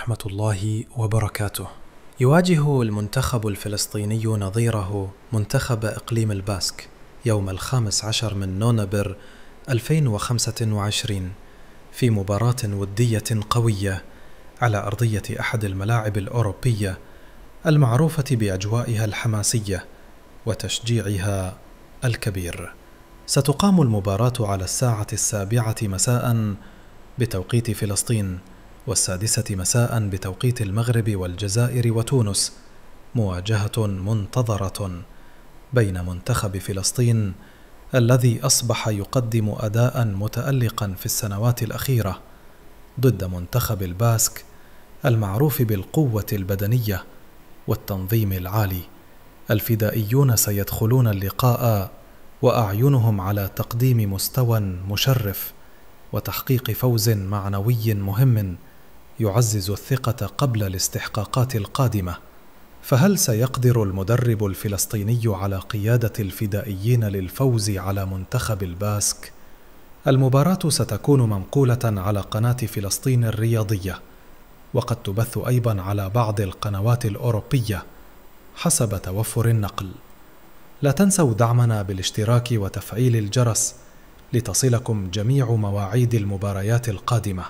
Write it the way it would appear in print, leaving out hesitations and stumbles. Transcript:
ورحمة الله وبركاته. يواجه المنتخب الفلسطيني نظيره منتخب إقليم الباسك يوم 15 من نوفمبر 2025 في مباراة ودية قوية على أرضية أحد الملاعب الأوروبية المعروفة بأجوائها الحماسية وتشجيعها الكبير. ستقام المباراة على 7:00 مساء بتوقيت فلسطين، 6:00 مساء بتوقيت المغرب والجزائر وتونس. مواجهة منتظرة بين منتخب فلسطين الذي أصبح يقدم أداء متألقا في السنوات الأخيرة ضد منتخب الباسك المعروف بالقوة البدنية والتنظيم العالي. الفدائيون سيدخلون اللقاء وأعينهم على تقديم مستوى مشرف وتحقيق فوز معنوي مهم يعزز الثقة قبل الاستحقاقات القادمة. فهل سيقدر المدرب الفلسطيني على قيادة الفدائيين للفوز على منتخب الباسك؟ المباراة ستكون منقولة على قناة فلسطين الرياضية، وقد تبث أيضا على بعض القنوات الأوروبية حسب توفر النقل. لا تنسوا دعمنا بالاشتراك وتفعيل الجرس لتصلكم جميع مواعيد المباريات القادمة.